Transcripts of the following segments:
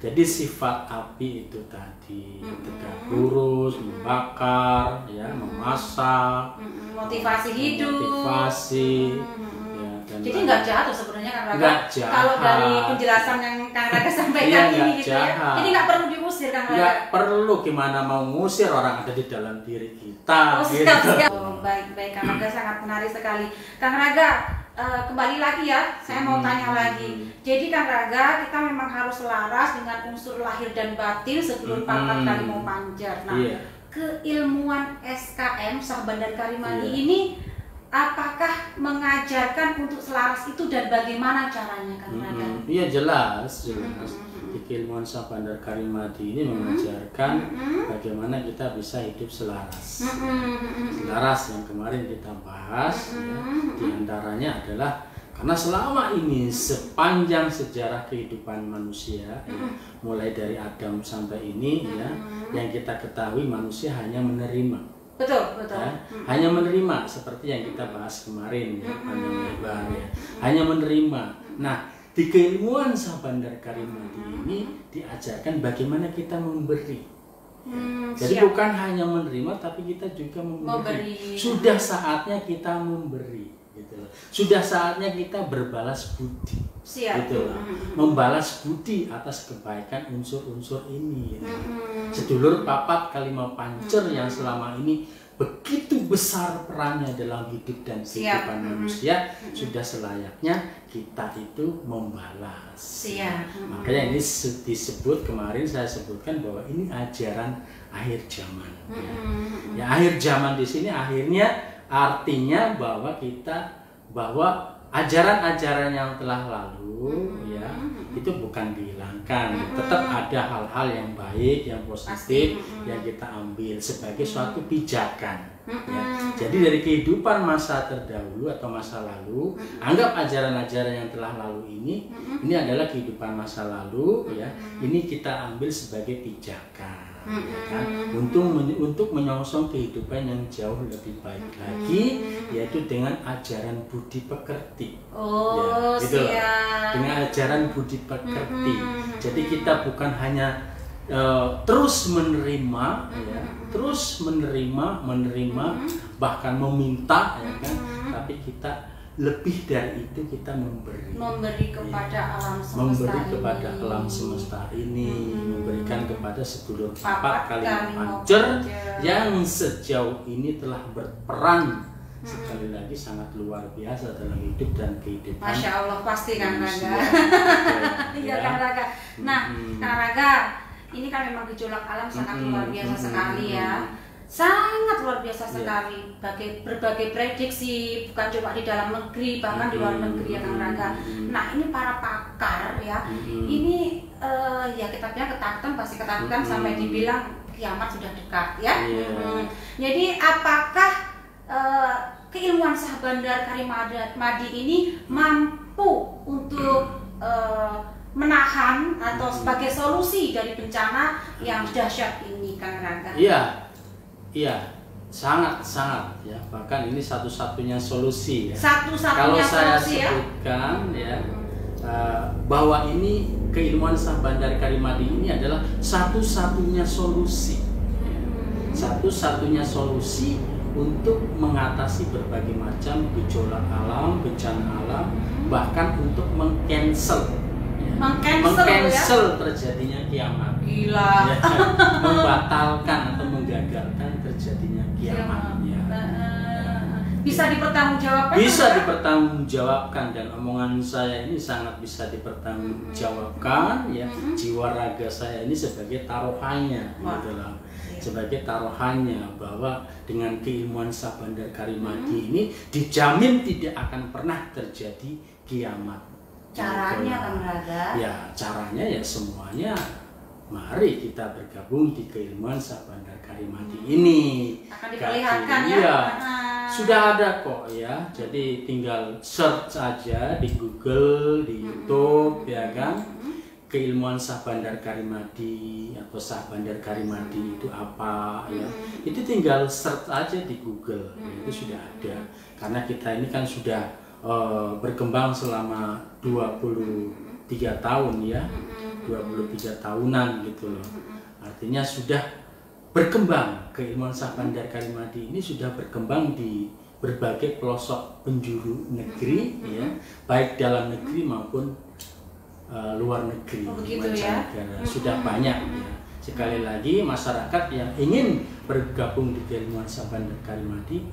Jadi sifat api itu tadi tegak lurus, membakar, ya, memasak, motivasi hidup, motivasi. Jadi nggak jahat sebenarnya kan Raga. Nggak jahat. Kalau dari penjelasan yang Kang Raga sampaikan ini gitu jahat. ya. Jadi nggak perlu diusir Kang Raga. Nggak perlu, gimana mau ngusir, orang ada di dalam diri kita. Oh, siap, siap. Oh, baik Kang Raga, sangat menarik sekali. Kang Raga, kembali lagi ya, saya mau tanya lagi. Jadi Kang Raga, kita memang harus selaras dengan unsur lahir dan batin sebelum papat Kalimau Panjer. Nah, keilmuan SKM Sah Bandar Karimadi ini apakah mengajarkan untuk selaras itu dan bagaimana caranya Kang Raga? Iya, jelas. Di keilmuan Sah Bandar Karimadi ini mengajarkan bagaimana kita bisa hidup selaras. Selaras yang kemarin kita bahas, ya, diantaranya adalah karena selama ini sepanjang sejarah kehidupan manusia, ya, mulai dari Adam sampai ini, ya, yang kita ketahui manusia hanya menerima. Betul. Ya, hanya menerima seperti yang kita bahas kemarin, ya, panjang lebar, ya. Hanya menerima. Nah, di keilmuan Sah Bandar Karimadi ini diajarkan bagaimana kita memberi. Jadi bukan hanya menerima, tapi kita juga memberi. Sudah saatnya kita memberi, gitu loh. Sudah saatnya kita berbalas budi. Gitu loh. Membalas budi atas kebaikan unsur-unsur ini. Gitu. Sedulur papat Kalimau Panjer yang selama ini begitu besar perannya dalam hidup dan kehidupan manusia, sudah selayaknya kita itu membalas. Makanya ini disebut, kemarin saya sebutkan bahwa ini ajaran akhir zaman. Ya, akhir zaman di sini akhirnya artinya bahwa ajaran-ajaran yang telah lalu, ya, itu bukan dihilangkan, tetap ada hal-hal yang baik, yang positif yang kita ambil sebagai suatu pijakan. Ya. Jadi dari kehidupan masa terdahulu atau masa lalu, anggap ajaran-ajaran yang telah lalu ini adalah kehidupan masa lalu, ya. Ini kita ambil sebagai pijakan. Ya kan? Untuk menyongsong kehidupan yang jauh lebih baik lagi, yaitu dengan ajaran budi pekerti. Gitu loh. Dengan ajaran budi pekerti. Jadi kita bukan hanya terus menerima, ya, terus menerima, bahkan meminta, ya kan? Tapi kita lebih dari itu, kita memberi kepada alam semesta ini, memberikan kepada sedulur papat Kalimau Panjer yang sejauh ini telah berperan sekali lagi sangat luar biasa dalam hidup dan kehidupan. Masya Allah, pasti Kang Raga. Iya Kang Raga. Nah, Kang Raga, ini kan memang gejolak alam sangat luar biasa sekali ya. Sangat luar biasa sekali, berbagai prediksi, bukan cuma di dalam negeri, bahkan di luar negeri ya Kang Raga. Nah, ini para pakar ya, ini ya kita bilang ketakutan, pasti ketakutan sampai dibilang kiamat sudah dekat ya. Jadi apakah keilmuan Sah Bandar Karimadi ini mampu untuk menahan atau sebagai solusi dari bencana yang dahsyat ini Kang Raga? Iya, sangat ya. Bahkan ini satu-satunya solusi. Ya. Kalau saya solusi, sebutkan ya, bahwa ini keilmuan Sah Bandar Karimadi ini adalah satu-satunya solusi. Satu-satunya solusi untuk mengatasi berbagai macam gejolak alam, bencana alam, bahkan untuk mengcancel terjadinya kiamat. Gila. Ya, membatalkan atau menggagalkan terjadinya kiamat. Ya. Bisa dipertanggungjawabkan? Bisa dipertanggungjawabkan, dan omongan saya ini sangat bisa dipertanggungjawabkan. Ya, jiwa raga saya ini sebagai taruhannya, gitu loh. Sebagai taruhannya bahwa dengan keilmuan Sah Bandar Karimadi ini dijamin tidak akan pernah terjadi kiamat. Caranya Kang Raga? Ya, caranya ya semuanya, mari kita bergabung di keilmuan Sah Bandar Karimadi ini. Akan diperlihatkan ya? Sudah ada kok ya, jadi tinggal search aja di Google, di YouTube, ya kan? Keilmuan Sah Bandar Karimadi atau Sah Bandar Karimadi itu apa ya? Itu tinggal search aja di Google, ya, itu sudah ada. Karena kita ini kan sudah berkembang selama 23 tahun ya. 23 tahunan gitu loh. Artinya sudah berkembang, keilmuan Syah Bandar Karimadi ini sudah berkembang di berbagai pelosok penjuru negeri ya, baik dalam negeri maupun luar negeri, mancanegara. Sudah banyak ya. Sekali lagi masyarakat yang ingin bergabung di keilmuan Syah Bandar Karimadi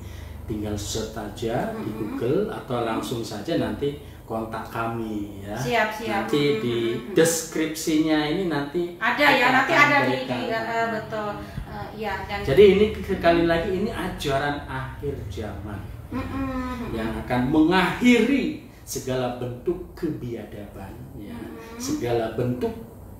tinggal search saja di Google atau langsung saja nanti kontak kami ya. Siap. Nanti di deskripsinya ini nanti ada ya, nanti ada di betul. Ya, dan jadi ini sekali lagi ini ajaran akhir zaman yang akan mengakhiri segala bentuk kebiadaban ya, segala bentuk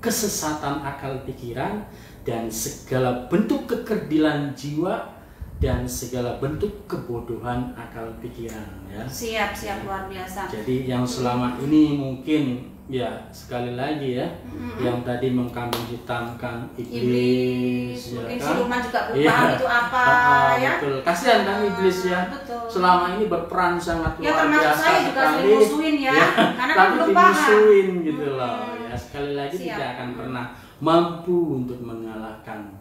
kesesatan akal pikiran dan segala bentuk kekerdilan jiwa dan segala bentuk kebodohan akal pikiran ya. Siap luar biasa. Jadi yang selama ini mungkin ya sekali lagi ya, yang tadi mengkambing hitamkan iblis ya mungkin kan? siluman juga belum paham itu apa ya. Betul. Kasihan kan iblis ya. Betul. Selama ini berperan sangat ya, luar termasuk biasa saya juga sekali. dimusuhin ya, karena kan tapi belum paham. dimusuhin gitu loh. Ya sekali lagi Siap. tidak akan pernah mampu untuk mengalahkan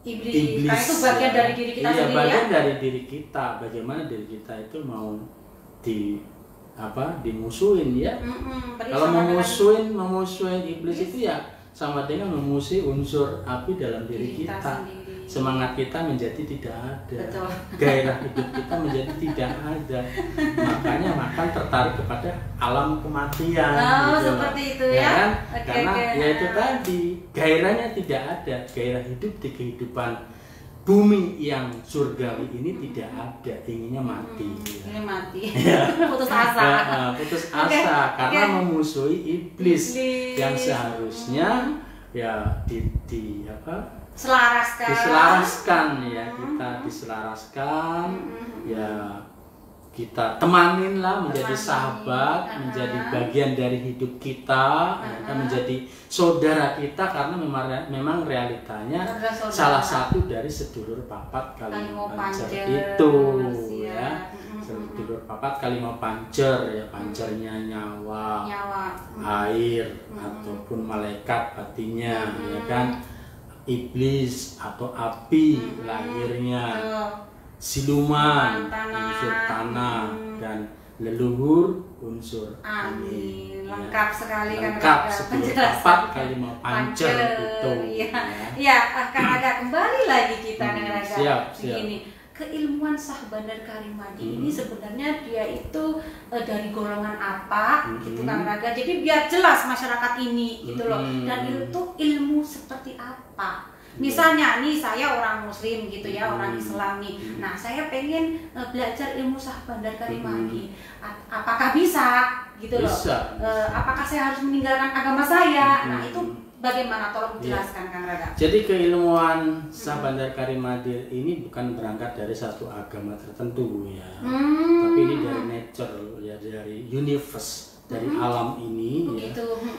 iblis. Karena itu bagian dari diri kita sendiri bagian ya. dari diri kita. Bagaimana diri kita itu mau dimusuhin ya. Kalau memusuhin iblis itu ya sama dengan memusuhi unsur api dalam diri kita. Semangat kita menjadi tidak ada. Betul. Gairah hidup kita menjadi tidak ada. Makanya makan tertarik kepada alam kematian. Seperti itu ya kan? Karena ya itu tadi gairahnya tidak ada. Gairah hidup di kehidupan bumi yang surgawi ini tidak ada, inginnya mati. Ini mati. Putus asa. Putus asa karena memusuhi iblis yang seharusnya ya diselaraskan ya, kita diselaraskan ya, kita temanin lah, menjadi sahabat, menjadi bagian dari hidup kita, menjadi saudara kita karena memang realitanya salah satu dari sedulur papat Kalimau Pancer itu ya. Sedulur papat Kalimau Pancer ya, pancernya nyawa, air ataupun malaikat batinnya ya kan. Iblis atau api lahirnya, siluman unsur tanah, dan leluhur unsur angin. Lengkap sekali kan, lengkap sebelum papat Kalimau Pancer itu ya. Akan ada kembali lagi kita dengan siap. Begini, keilmuan Syah Bandar Karimadi ini sebenarnya dia itu dari golongan apa gitu kan Raga. Jadi biar jelas masyarakat ini gitu loh. Dan itu ilmu seperti apa. Misalnya nih saya orang muslim gitu ya, orang Islam nih. Nah, saya pengen belajar ilmu Syah Bandar Karimadi. Apakah bisa gitu loh? Bisa. Apakah saya harus meninggalkan agama saya? Nah, itu bagaimana? Tolong dijelaskan Kang Raga. Jadi keilmuan Syah Bandar Karimadi ini bukan berangkat dari satu agama tertentu ya, tapi ini dari nature ya, dari universe, dari alam ini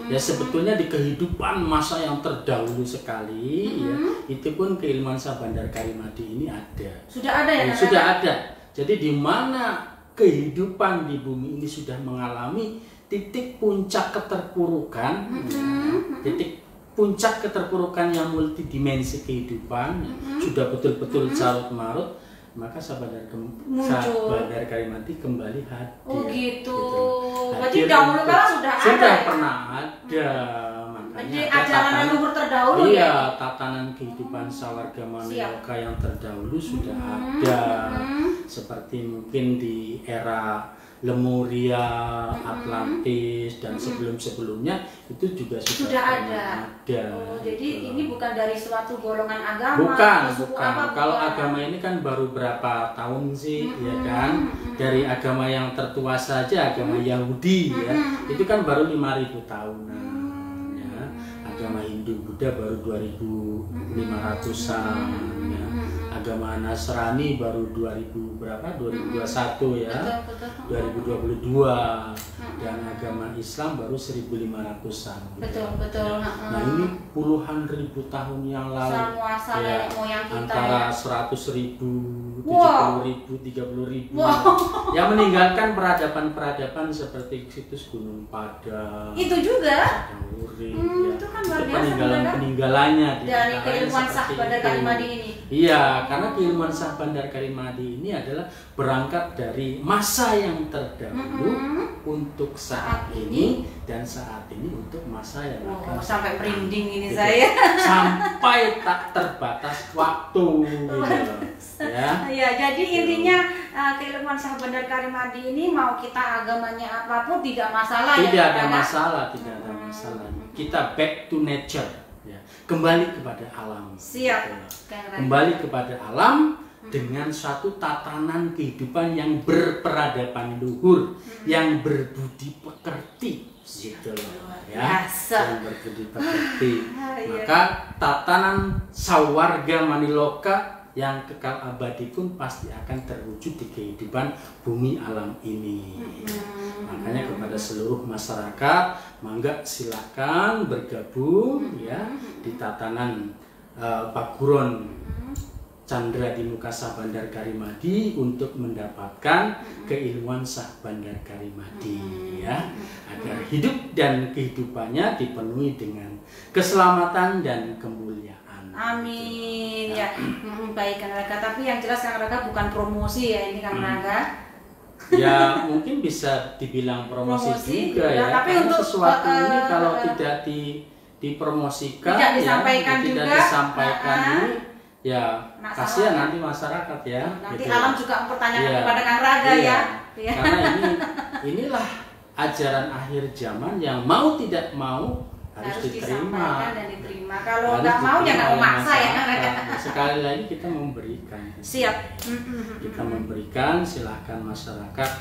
ya. Sebetulnya di kehidupan masa yang terdahulu sekali ya, itu pun keilmuan Syah Bandar Karimadi ini ada. Sudah ada ya? Sudah ada. Jadi di mana kehidupan di bumi ini sudah mengalami titik puncak keterpurukan, titik puncak keterpurukan yang multidimensi kehidupan sudah betul-betul carut marut, maka Syah Bandar Karimadi kembali hadir. Oh gitu. Berarti dahulu kala sudah ada. Sudah pernah ada. Jadi ajaran leluhur terdahulu ya. Tatanan kehidupan sawarga Maniloka yang terdahulu sudah ada. Seperti mungkin di era Lemuria, Atlantis, dan sebelum-sebelumnya itu juga sudah ada. Oh, jadi ini bukan dari suatu golongan agama. Bukan. Kalau agama ini kan baru berapa tahun sih, ya kan? Dari agama yang tertua saja, agama Yahudi ya, itu kan baru 5.000 tahunan. Ya. Agama Hindu Buddha baru 2.500-an. Ya. Agama Nasrani baru 2021 ya, 2022, dan agama Islam baru 1.500-an. Betul. Nah ini puluhan ribu tahun yang lalu ya, antara 100.000, 70.000, 30.000 yang meninggalkan peradaban-peradaban seperti situs Gunung Padang, itu juga Uring, ya. peninggalannya dari keilmuan Syah Bandar Karimadi ini. Iya, karena keilmuan Syah Bandar Karimadi ini adalah berangkat dari masa yang terdahulu untuk saat ini dan saat ini untuk masa yang akan sampai merinding ini gitu. saya. Sampai tak terbatas waktu gitu. Ya, jadi intinya keilmuan Syah Bandar Karimadi ini mau kita agamanya apapun tidak masalah. Tidak ada masalah, tidak ada masalah. Kita back to nature, ya. Kembali kepada alam. Siap. Kembali kepada alam dengan suatu tatanan kehidupan yang berperadaban luhur, yang berbudi pekerti, gitu loh, ya. Yang berbudi pekerti. Maka tatanan sawarga Maniloka yang kekal abadi pun pasti akan terwujud di kehidupan bumi alam ini. Makanya kepada seluruh masyarakat, mangga silakan bergabung ya di tatanan Paguron Candra di muka Syah Bandar Karimadi untuk mendapatkan keilmuan Syah Bandar Karimadi ya, agar hidup dan kehidupannya dipenuhi dengan keselamatan dan kemuliaan. Amin ya. Baik Kang Raga, tapi yang jelas Kang Raga bukan promosi ya ini Kang Raga. Ya mungkin bisa dibilang promosi juga ya. Tapi karena untuk sesuatu ini kalau tidak dipromosikan, tidak disampaikan ya, juga, tidak disampaikan ini, ya kasihan nanti masyarakat ya. Nanti gitu. alam juga mempertanyakan kepada Kang Raga ya. Karena inilah ajaran akhir zaman yang mau tidak mau harus diterima dan diterima. Kalau nggak mau ya nggak memaksa ya. Sekali lagi kita memberikan. Siap. Kita memberikan, silahkan masyarakat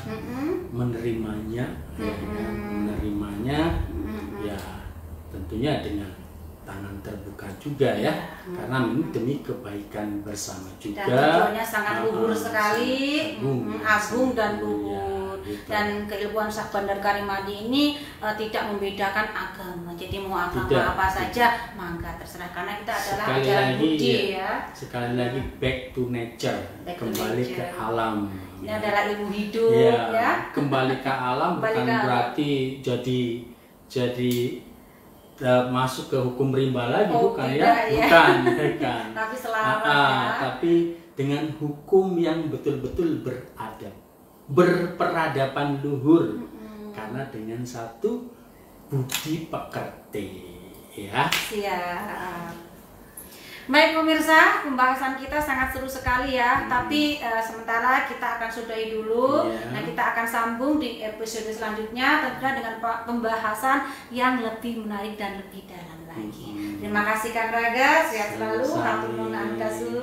menerimanya, menerimanya, ya tentunya dengan tangan terbuka juga ya, karena ini demi kebaikan bersama juga. Dan tujuannya sangat luhur sekali, agung dan luhur. Dan keilmuan Syah Bandar Karimadi ini tidak membedakan agama. Jadi mau agama apa saja, mangga terserah, karena kita adalah ajaran budi ya. Sekali lagi back to nature, kembali ke alam. Ini adalah ilmu hidup ya. Kembali ke alam bukan berarti jadi masuk ke hukum rimba lagi, bukan ya? Bukan. Tapi selamat tapi dengan hukum yang betul-betul beradab, berperadaban luhur, karena dengan satu budi pekerti ya. Siap. Baik pemirsa, pembahasan kita sangat seru sekali ya. Tapi sementara kita akan sudahi dulu. Nah, kita akan sambung di episode selanjutnya tentunya dengan pembahasan yang lebih menarik dan lebih dalam lagi. Terima kasih Kang Raga, sehat selalu. Hatur nuhun angkasun.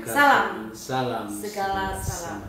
Salam. Salam. Segala salam.